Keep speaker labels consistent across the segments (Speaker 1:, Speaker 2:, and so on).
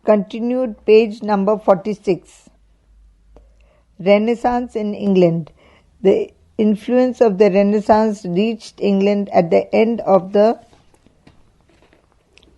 Speaker 1: Continued, page number 46. Renaissance in England. The influence of the Renaissance reached England at the end of the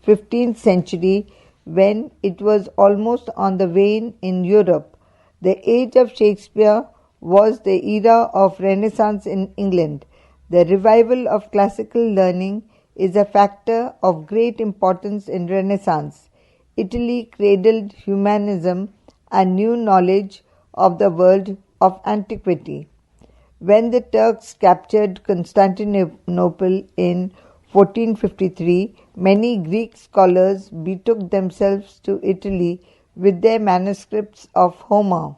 Speaker 1: 15th century, when it was almost on the wane in Europe. The age of Shakespeare was the era of Renaissance in England. The revival of classical learning is a factor of great importance in Renaissance. Italy cradled humanism and new knowledge of the world of antiquity. When the Turks captured Constantinople in 1453, many Greek scholars betook themselves to Italy with their manuscripts of Homer,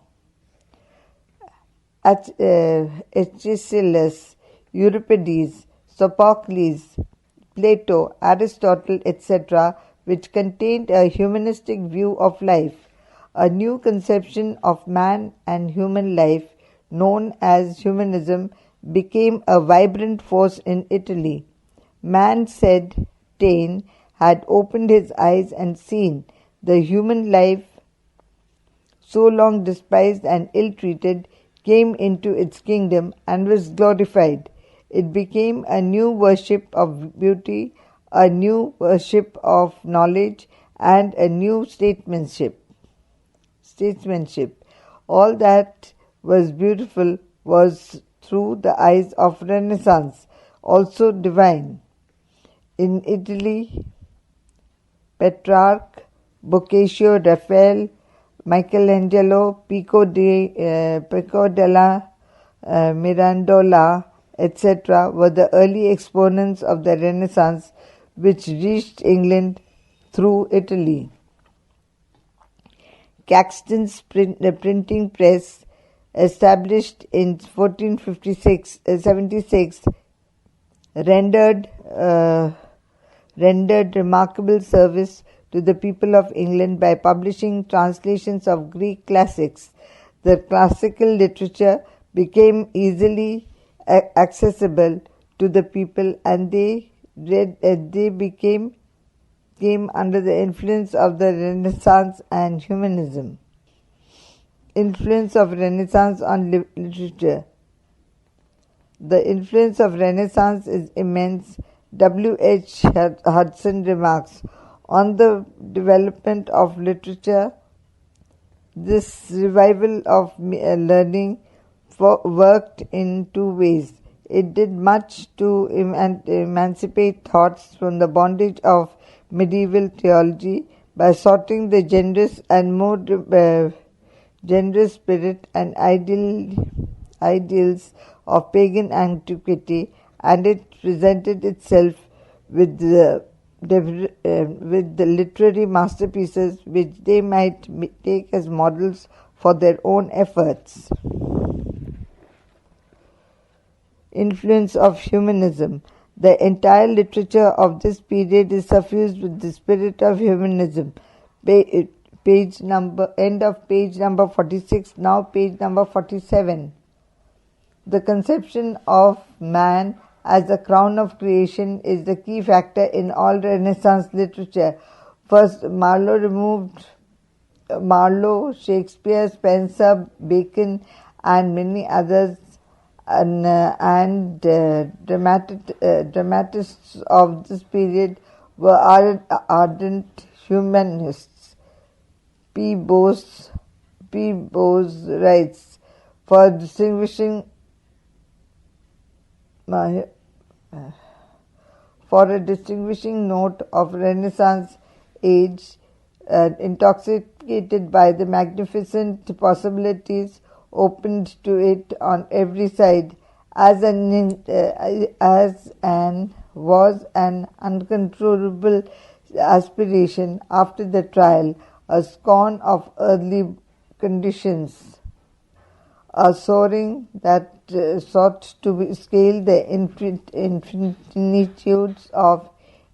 Speaker 1: Aeschylus, Euripides, Sophocles, Plato, Aristotle, etc., which contained a humanistic view of life. A new conception of man and human life, known as humanism, became a vibrant force in Italy. Man, said Taine, had opened his eyes and seen the human life, so long despised and ill-treated, came into its kingdom and was glorified. It became a new worship of beauty, a new worship of knowledge, and a new statesmanship. All that was beautiful was through the eyes of Renaissance, also divine. In Italy, Petrarch, Boccaccio, Raphael, Michelangelo, Pico della Mirandola, etc. were the early exponents of the Renaissance, which reached England through Italy. Caxton's printing press, established in 1476, rendered remarkable service to the people of England by publishing translations of Greek classics. The classical literature became easily accessible to the people, and they came under the influence of the Renaissance and humanism. Influence of Renaissance on literature. The influence of Renaissance is immense. W. H. Hudson remarks, on the development of literature, this revival of learning worked in two ways. It did much to emancipate thoughts from the bondage of medieval theology by sorting the generous and more generous spirit and ideals of pagan antiquity, and it presented itself with the literary masterpieces which they might take as models for their own efforts. Influence of humanism. The entire literature of this period is suffused with the spirit of humanism. End of page number 46, now page number 47. The conception of man as the crown of creation is the key factor in all Renaissance literature. First, Marlowe, Shakespeare, Spencer, Bacon, and many others, and dramatists of this period were ardent humanists. P. Bose writes, for a distinguishing note of Renaissance age, intoxicated by the magnificent possibilities opened to it on every side, was an uncontrollable aspiration after the trial, a scorn of earthly conditions, a soaring that sought to scale the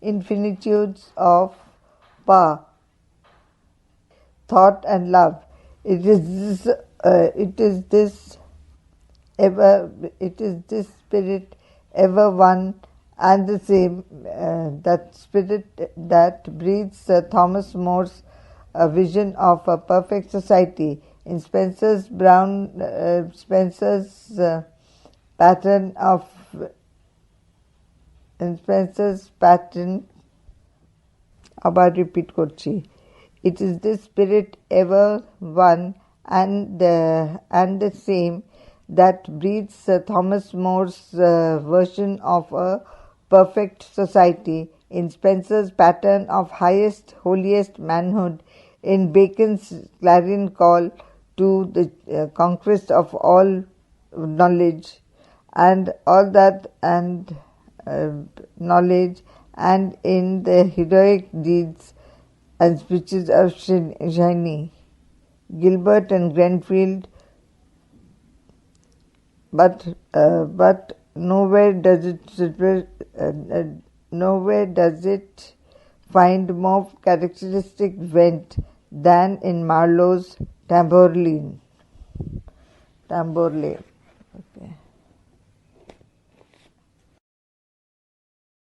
Speaker 1: infinitudes of power, thought, and love. It is this spirit, ever one and the same, that spirit that breathes Thomas More's a vision of a perfect society. In Spencer's pattern of in Spencer's pattern আবার repeat করছি it is this spirit ever one and the same that breeds Thomas More's version of a perfect society, in Spencer's pattern of highest holiest manhood, in Bacon's clarion call to the conquest of all knowledge and all that and knowledge, and in the heroic deeds and speeches of Shiny, Gilbert and Grenfell, but nowhere does it find more characteristic vent than in Marlowe's Tamburlaine. Okay.